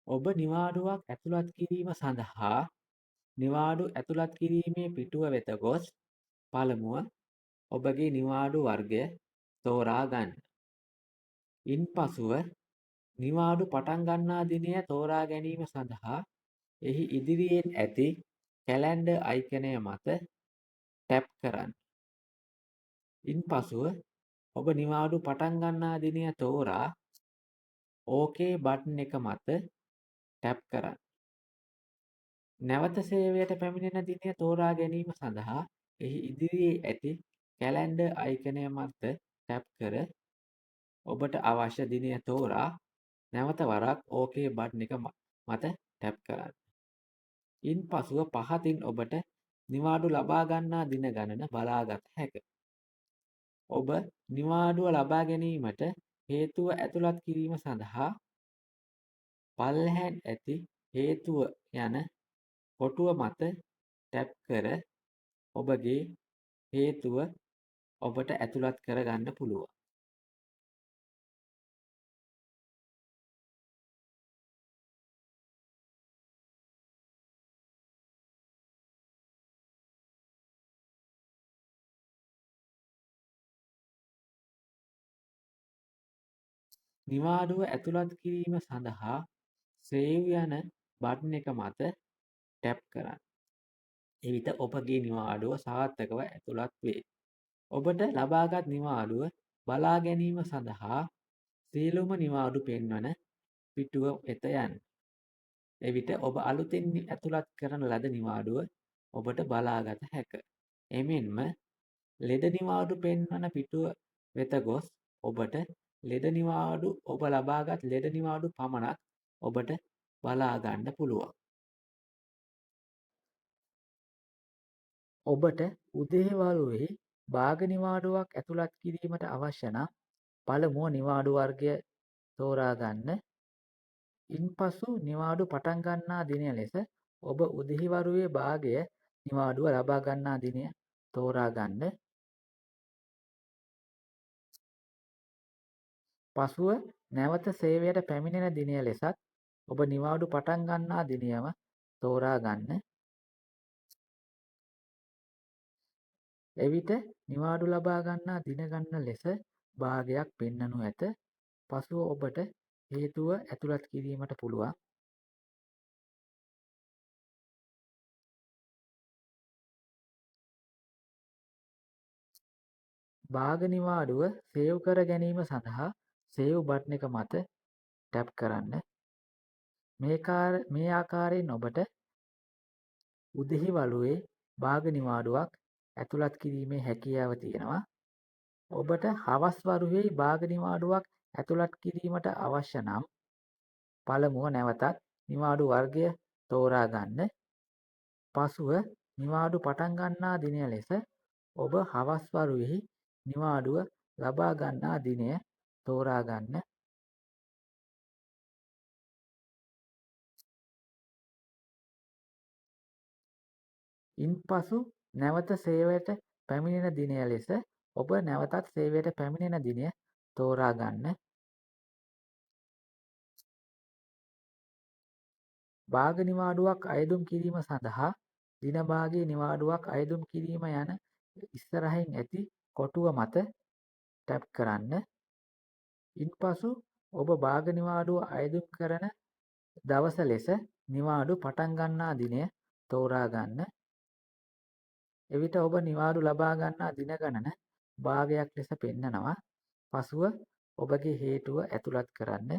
ඔබ නිවාඩුවක් ඇතුළත් කිරීම සඳහා නිවාඩු ඇතුළත් කිරීමේ පිටුව වෙත ගොස් පළමුව ඔබගේ නිවාඩු වර්ගය තෝරා ගන්න. ඉන්පසුව නිවාඩු පටන් ගන්නා දිනය තෝරා ගැනීම සඳහා එහි ඉදිරියෙන් ඇති කැලෙන්ඩර් අයිකනය මත ටැප් කරන්න. ඉන්පසුව ඔබ නිවාඩු පටන් ගන්නා දිනය තෝරා OK බටන් එක මත ටැප් කරන්න. නැවත සේවයට පැමිණෙන දිනය තෝරා ගැනීම සඳහා එහි ඉදිරියේ ඇති කැලෙන්ඩර් අයිකනය මත ටැප් කර ඔබට අවශ්‍ය දිනය තෝරා නැවත වරක් OK බටන් එක මත ටැප් කරන්න. ඉන්පසුව පහතින් ඔබට නිවාඩු ලබා ගන්නා දින ගණන බලාගත හැක. ඔබ නිවාඩුව ලබා ගැනීමට හේතුව ඇතුළත් කිරීම සඳහා පල්ලෙහාන් ඇති හේතුව යන කොටුව මත ටැප් කර ඔබගේ හේතුව ඔබට ඇතුළත් කර ගන්න පුළුවන්. නිවාඩුව ඇතුළත් කිරීම සඳහා සේව් යන බටන් එක මත ටැප් කරන්න. එවිට ඔබගේ නිවාඩුව සාර්ථකව ඇතුළත් වේ. ඔබට ලබාගත් නිවාඩුව බලා ගැනීම සඳහා සියලුම නිවාඩු පෙන්වන පිටුව වෙත යන්න. එවිට ඔබ අලුතින් ඇතුළත් කරන ලද නිවාඩුව ඔබට බලාගත හැක. එමෙන්ම ලෙඩ නිවාඩු පෙන්වන පිටුව වෙත ගොස් ඔබට ලෙඩ නිවාඩු ඔබ ලබාගත් ලෙඩ නිවාඩු පමණක් ඔබට බලා ගන්න පුළුවන්. ඔබට උදේවරුෙහි භාග නිවාඩුවක් ඇතුළත් කිරීමට අවශ්‍ය නම් පළමුව නිවාඩු වර්ගය තෝරා ගන්න. ඉන්පසු නිවාඩු පටන් ගන්නා දිනය ලෙස ඔබ උදේවරුේ භාගය නිවාඩුව ලබා ගන්නා දිනය තෝරා ගන්න. පසුව නැවත සේවයට පැමිණෙන දිනය ලෙසත් ඔබ නිවාඩු පටන් ගන්නා දිනයම තෝරා ගන්න. එවිට නිවාඩු ලබා ගන්නා දින ගණන ලෙස භාගයක් පෙන්වනු ඇත. පසුව ඔබට හේතුව ඇතුළත් කිරීමට පුළුවන්. භාග නිවාඩුව සේව් කර ගැනීම සඳහා සේව් බටන් එක මත ටැප් කරන්න. මේ ආකාරයෙන් ඔබට උදෙහිවරුේ භාග නිවාඩුවක් ඇතුළත් කිරීමේ හැකියාව තියෙනවා. ඔබට හවස් වරුවේ භාග නිවාඩුවක් ඇතුළත් කිරීමට අවශ්‍ය නම් පළමුව නැවතත් නිවාඩු වර්ගය තෝරා ගන්න. පසුව නිවාඩු පටන් ගන්නා දිනය ලෙස ඔබ හවස් වරුවෙහි නිවාඩුව ලබා ගන්නා දිනය තෝරා ගන්න. ඉන්පසු නැවත සේවයට පැමිණෙන දිනය ලෙස ඔබ නැවතත් සේවයට පැමිණෙන දිනය තෝරා ගන්න. භාග නිවාඩුවක් අයදුම් කිරීම සඳහා දින භාගයේ නිවාඩුවක් අයදුම් කිරීම යන ඉස්සරහින් ඇති කොටුව මත ටැප් කරන්න. ඉන්පසු ඔබ භාග නිවාඩුව අයදුම් කරන දවස ලෙස නිවාඩු පටන් ගන්නා දිනය තෝරා ගන්න. එවිට ඔබ නිවාඩු ලබා ගන්නා දින ගණන භාගයක් ලෙස පෙන්නනවා. පසුව ඔබගේ හේතුව ඇතුළත් කරන්න.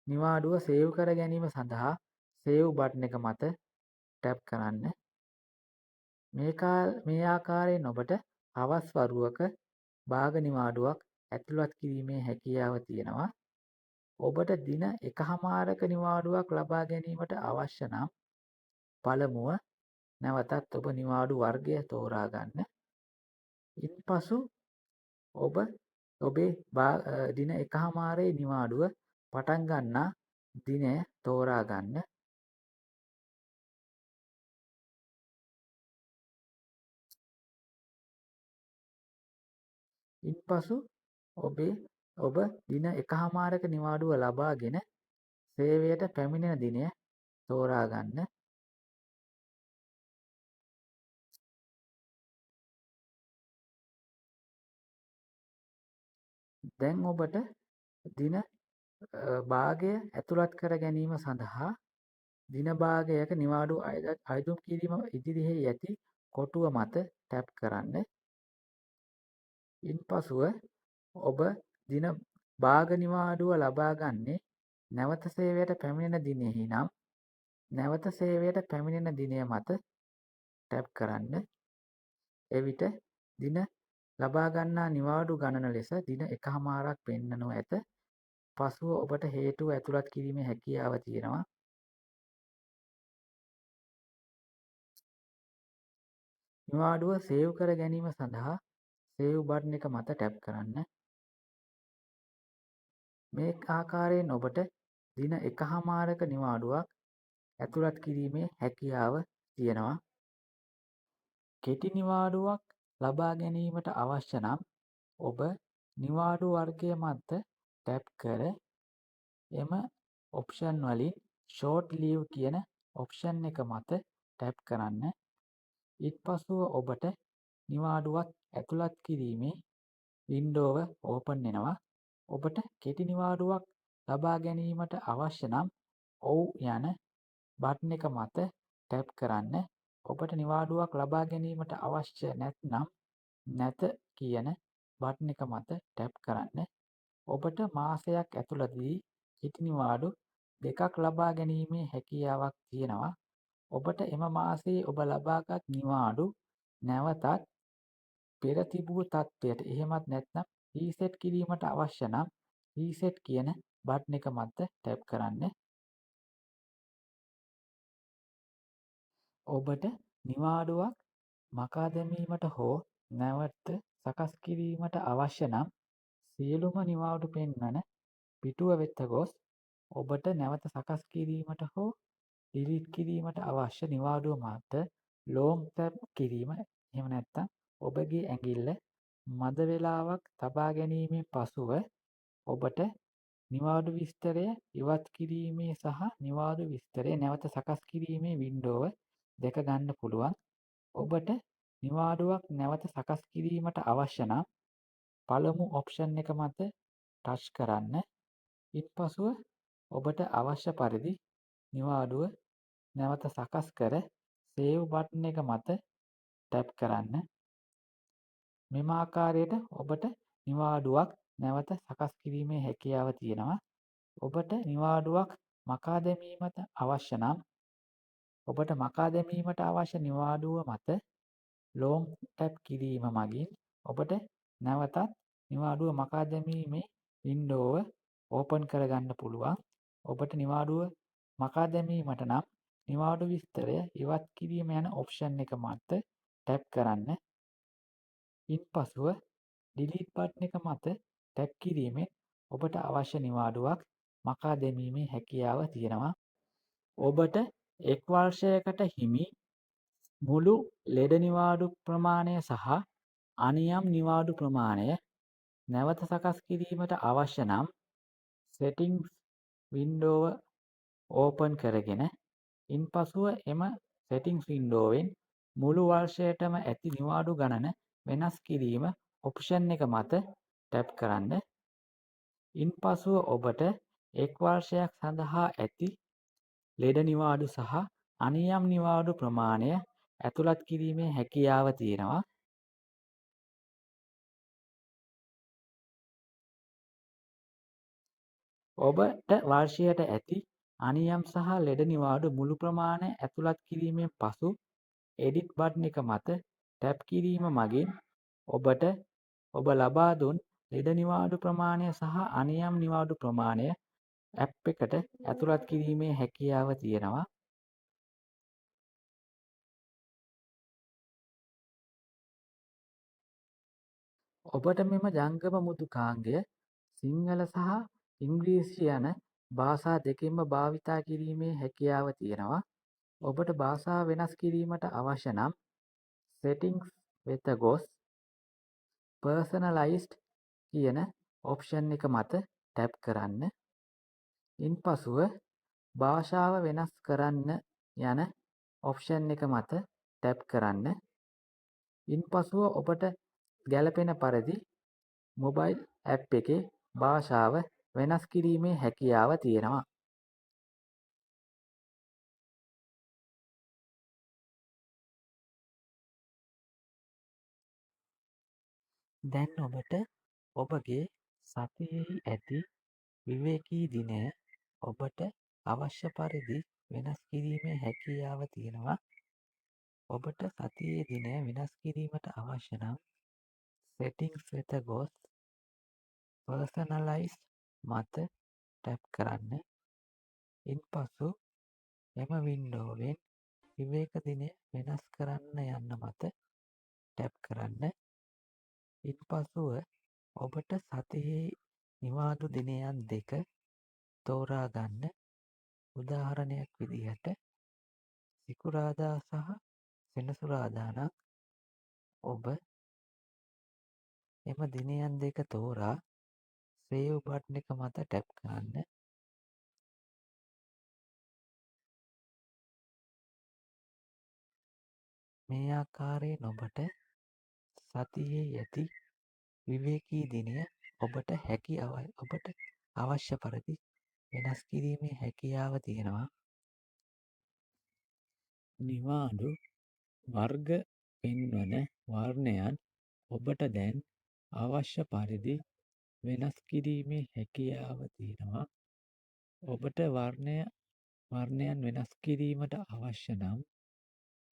නිවාඩුව සේව් කර ගැනීම සඳහා සේව් බටන් එක මත ටැප් කරන්න. මේ ආකාරයෙන් ඔබට හවස් වරුවක භාග නිවාඩුවක් ඇතුළත් කිරීමේ හැකියාව තියෙනවා. ඔබට දින 1මාරක නිවාඩුවක් ලබා ගැනීමට අවශ්‍ය නම් පළමුව නැවතත් ඔබ නිවාඩු වර්ගය තෝරා ගන්න. ඉන්පසු ඔබ ඔබේ දින 1මාරේ නිවාඩුව පටන් ගන්නා දිනය තෝරා ගන්න. ඉන්පසු ඔබ දින 1මාරක නිවාඩුව ලබාගෙන සේවයට පැමිණෙන දිනය තෝරා ගන්න. දැන් ඔබට දින භාගය ඇතුළත් කර ගැනීම සඳහා දින භාගයක නිවාඩු අයදුම් කිරීම ඉදිරියෙහි ඇති කොටුව මත ටැප් කරන්න. ඉන්පසුව ඔබ දින භාග නිවාඩුව ලබා ගන්නේ නැවත සේවයට පැමිණෙන දිනෙහි නම් නැවත සේවයට පැමිණෙන දිනය මත ටැප් කරන්න. එවිට දින ලබා ගන්නා නිවාඩු ගණන ලෙස දින 1මාරක් පෙන්වනු ඇත. පසුව ඔබට හේතුව ඇතුළත් කිරීමේ හැකියාව තියෙනවා. නිවාඩුව සේව් කර ගැනීම සඳහා සේව් බටන් එක මත ටැප් කරන්න. මේ ආකාරයෙන් ඔබට දින 1මාරක නිවාඩුවක් ඇතුළත් කිරීමේ හැකියාව තියෙනවා. කෙටි නිවාඩුවක් ලබා ගැනීමට අවශ්‍ය නම් ඔබ නිවාඩු වර්ගය මත ටැප් කර එම ඔප්ෂන් වලින් ෂෝට් ලීව් කියන ඔප්ෂන් එක මත ටැප් කරන්න. ඉන්පසුව ඔබට නිවාඩුවක් ඇතුළත් කිරීමේ වින්ඩෝව ඕපන් වෙනවා. ඔබට කෙටි නිවාඩුවක් ලබා ගැනීමට අවශ්‍ය නම් ඔව් යන බටන් එක මත ටැප් කරන්න. ඔබට නිවාඩුවක් ලබා ගැනීමට අවශ්‍ය නැත්නම් නැත කියන බටන් එක මත ටැප් කරන්න. ඔබට මාසයක් ඇතුළතදී කෙටි නිවාඩු 2ක් ලබා ගැනීමේ හැකියාවක් තියෙනවා. ඔබට එම මාසයේ ඔබ ලබාගත් නිවාඩු නැවතත් පෙර තිබූ තත්ත්වයට එහෙමත් නැත්නම් රීසෙට් කිරීමට අවශ්‍ය නම් රීසෙට් කියන බටන් එක මත ටැප් කරන්න. ඔබට නිවාඩුවක් මකා දැමීමට හෝ නැවත සකස් කිරීමට අවශ්‍ය නම් සියලුම නිවාඩු පෙන්වන පිටුව වෙත ගොස් ඔබට නැවත සකස් කිරීමට හෝ ඩිලීට් කිරීමට අවශ්‍ය නිවාඩුව මත ලොන්ග් ටැප් කිරීම. එහෙම නැත්නම් ඔබගේ ඇඟිල්ල මද වේලාවක් තබා ගැනීමෙන් පසුව ඔබට නිවාඩු විස්තරය ඉවත් කිරීමේ සහ නිවාඩු විස්තරය නැවත සකස් කිරීමේ වින්ඩෝව දැක ගන්න පුළුවන්. ඔබට නිවාඩුවක් නැවත සකස් කිරීමට අවශ්‍ය නම් පළමු ඔප්ෂන් එක මත ටච් කරන්න. ඉන්පසුව ඔබට අවශ්‍ය පරිදි නිවාඩුව නැවත සකස් කර සේව් බටන් එක මත ටැප් කරන්න. මෙම ආකාරයට ඔබට නිවාඩුවක් නැවත සකස් කිරීමේ හැකියාව තියෙනවා. ඔබට නිවාඩුවක් මකා දැමීමට අවශ්‍ය නම් ඔබට මකා දැමීමට අවශ්‍ය නිවාඩුව මත ලොන්ග් ටැප් කිරීම මගින් ඔබට නැවතත් නිවාඩුව මකා දැමීමේ වින්ඩෝව ඕපන් කරගන්න පුළුවන්. ඔබට නිවාඩුව මකා දැමීමට නම් නිවාඩු විස්තරය ඉවත් කිරීම යන ඔප්ෂන් එක මත ටැප් කරන්න. ඉන්පසුව ඩිලීට් බටන් එක මත ටැප් කිරීමෙන් ඔබට අවශ්‍ය නිවාඩුවක් මකා දැමීමේ හැකියාව තියෙනවා. ඔබට එක් වර්ෂයකට හිමි මුළු ලෙඩ නිවාඩු ප්‍රමාණය සහ අනියම් නිවාඩු ප්‍රමාණය නැවත සකස් කිරීමට අවශ්‍ය නම් සෙටින්ග්ස් වින්ඩෝව ඕපන් කරගෙන ඉන්පසුව එම සෙටින්ග්ස් වින්ඩෝවෙන් මුළු වර්ෂයටම ඇති නිවාඩු ගණන වෙනස් කිරීම ඔප්ෂන් එක මත ටැප් කරන්න. ඉන්පසුව ඔබට එක් වර්ෂයක් සඳහා ඇති ලෙඩ නිවාඩු සහ අනියම් නිවාඩු ප්‍රමාණය ඇතුළත් කිරීමේ හැකියාව තියෙනවා. ඔබට වර්ෂයට ඇති අනියම් සහ ලෙඩ නිවාඩු මුළු ප්‍රමාණය ඇතුළත් කිරීමෙන් පසු එඩිට් බටන් එක මත ටැප් කිරීම මගින් ඔබට ඔබ ලබා දුන් ලෙඩ නිවාඩු ප්‍රමාණය සහ අනියම් නිවාඩු ප්‍රමාණය ඇප් එකට ඇතුළත් කිරීමේ හැකියාව තියෙනවා. ඔබට මෙම ජංගම මෘදුකාංගය සිංහල සහ ඉංග්‍රීසි යන භාෂා දෙකෙන්ම භාවිතා කිරීමේ හැකියාව තියෙනවා. ඔබට භාෂාව වෙනස් කිරීමට අවශ්‍ය නම් සෙටින්ග්ස් වෙත ගොස් පර්සනලයිස්ඩ් කියන ඔප්ෂන් එක මත ටැප් කරන්න. ඉන්පසුව භාෂාව වෙනස් කරන්න යන ඔප්ෂන් එක මත ටැප් කරන්න. ඉන්පසුව ඔබට ගැළපෙන පරිදි මොබයිල් ඇප් එකේ භාෂාව වෙනස් කිරීමේ හැකියාව තියෙනවා. දැන් ඔබට ඔබගේ සතියෙහි ඇති විවේකී දිනය ඔබට අවශ්‍ය පරිදි වෙනස් කිරීමේ හැකියාව තියෙනවා. ඔබට සතියේ දිනය වෙනස් කිරීමට අවශ්‍ය නම් සෙටින්ග්ස් වෙත ගොස් පර්සනලයිස් මත ටැප් කරන්න. ඉන්පසු එම වින්ඩෝවෙන් විවේක දිනය වෙනස් කරන්න යන්න මත ටැප් කරන්න. ඉන්පසුව ඔබට සතියේ නිවාඩු දිනයන් දෙක තෝරා ගන්න. උදාහරණයක් විදිහට සිකුරාදා සහ සෙනසුරාදා නම් ඔබ එම දිනයන් දෙක තෝරා සේව් බටන් එක මත ටැප් කරන්න. මේ ආකාරයෙන් ඔබට සතියේ ඇති විවේකී දිනය ඔබට අවශ්‍ය පරිදි වෙනස් කිරීමේ හැකියාව තියෙනවා. නිවාඩු වර්ග පෙන්වන වර්ණයන් ඔබට දැන් අවශ්‍ය පරිදි වෙනස් කිරීමේ හැකියාව තියෙනවා. ඔබට වර්ණයන් වෙනස් කිරීමට අවශ්‍ය නම්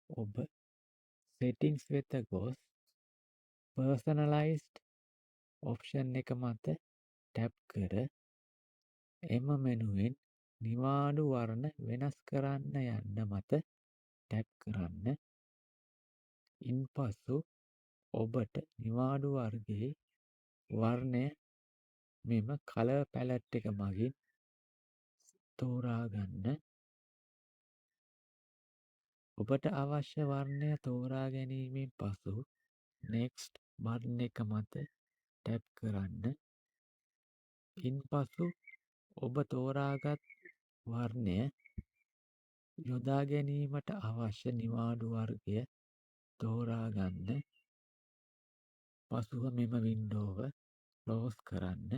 ඔබ සෙටින්ග්ස් වෙත ගොස් පර්සනලයිස්ඩ් ඔප්ෂන් එක මත ටැප් කර එම මෙනුවෙන් නිවාඩු වර්ණ වෙනස් කරන්න යන්න මත ටැප් කරන්න. ඉන්පසු ඔබට නිවාඩු වර්ගයේ වර්ණය මෙම කලර් පැලට් එක මගින් තෝරා ගන්න. ඔබට අවශ්‍ය වර්ණය තෝරා ගැනීමෙන් පසු නෙක්ස්ට් බටන් එක මත ටැප් කරන්න. ඉන්පසු ඔබ තෝරාගත් වර්ණය යොදා ගැනීමට අවශ්‍ය නිවාඩු වර්ගය තෝරා ගන්න. පසුව මෙම වින්ඩෝව ක්ලෝස් කරන්න.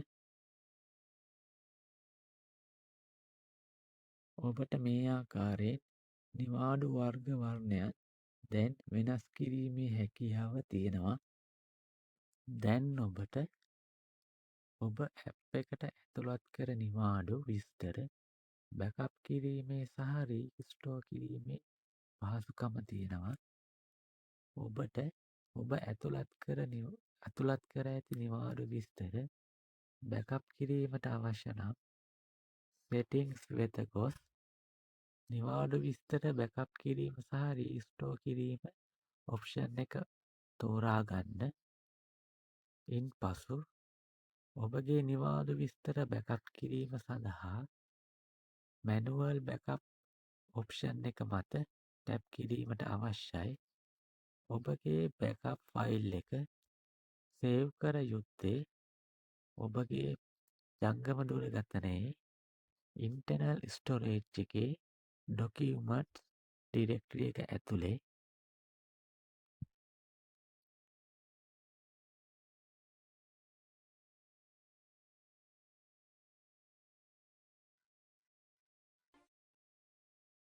ඔබට මේ ආකාරයෙන් නිවාඩු වර්ග වර්ණයන් දැන් වෙනස් කිරීමේ හැකියාව තියෙනවා. දැන් ඔබට ඔබ ඇප් එකට ඇතුළත් කර නිවාඩු විස්තර බැකප් කිරීමේ සහ රීස්ටෝර් කිරීමේ පහසුකම තියෙනවා. ඔබට ඔබ ඇතුළත් කර ඇති නිවාඩු විස්තර බැකප් කිරීමට අවශ්‍ය නම් සෙටින්ග්ස් වෙත ගොස් නිවාඩු විස්තර බැකප් කිරීම සහ රීස්ටෝර් කිරීම ඔප්ෂන් එක තෝරා ගන්න. ඉන්පසු ඔබගේ නිවාඩු විස්තර බැකප් කිරීම සඳහා මැනුවල් බැකප් ඔප්ෂන් එක මත ටැප් කිරීමට අවශ්‍යයි. ඔබගේ බැකප් ෆයිල් එක සේව් කර යුත්තේ ඔබගේ ජංගම දුරකථනයේ ඉන්ටර්නල් ස්ටෝරේජ් එකේ ඩොකියුමන්ට්ස් ඩිරෙක්ටරි එක ඇතුලේ.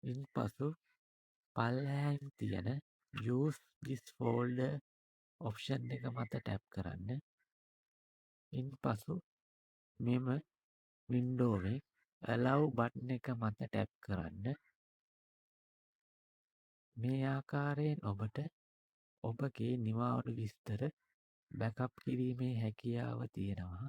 ඉන්පසු පල්ලෙහායින් තියෙන use this folder ඔප්ෂන් එක මත ටැප් කරන්න. ඉන්පසු මෙම වින්ඩෝවේ allow බටන් එක මත ටැප් කරන්න. මේ ආකාරයෙන් ඔබට ඔබගේ නිවාඩු විස්තර බැකප් කිරීමේ හැකියාව තියෙනවා.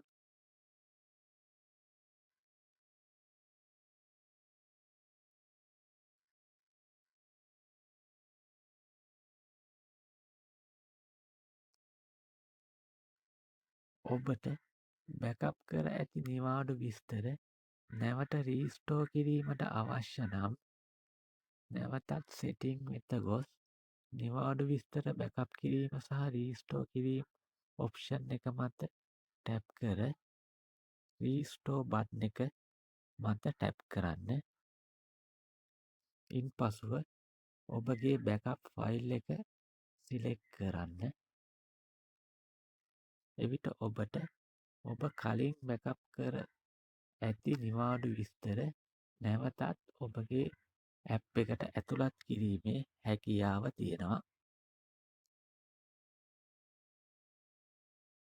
ඔබට බැකප් කර ඇති නිවාඩු විස්තර නැවත රීස්ටෝර් කිරීමට අවශ්‍ය නම් නැවතත් සෙටින්ග් වෙත ගොස් නිවාඩු විස්තර බැකප් කිරීම සහ රීස්ටෝර් කිරීම ඔප්ෂන් එක මත ටැප් කර රීස්ටෝ බටන් එක මත ටැප් කරන්න. ඉන්පසුව ඔබගේ බැකප් ෆයිල් එක සිලෙක්ට් කරන්න. එවිට ඔබට ඔබ කලින් බැකප් කර ඇති නිවාඩු විස්තර නැවතත් ඔබගේ ඇප් එකට ඇතුළත් කිරීමේ හැකියාව තියෙනවා.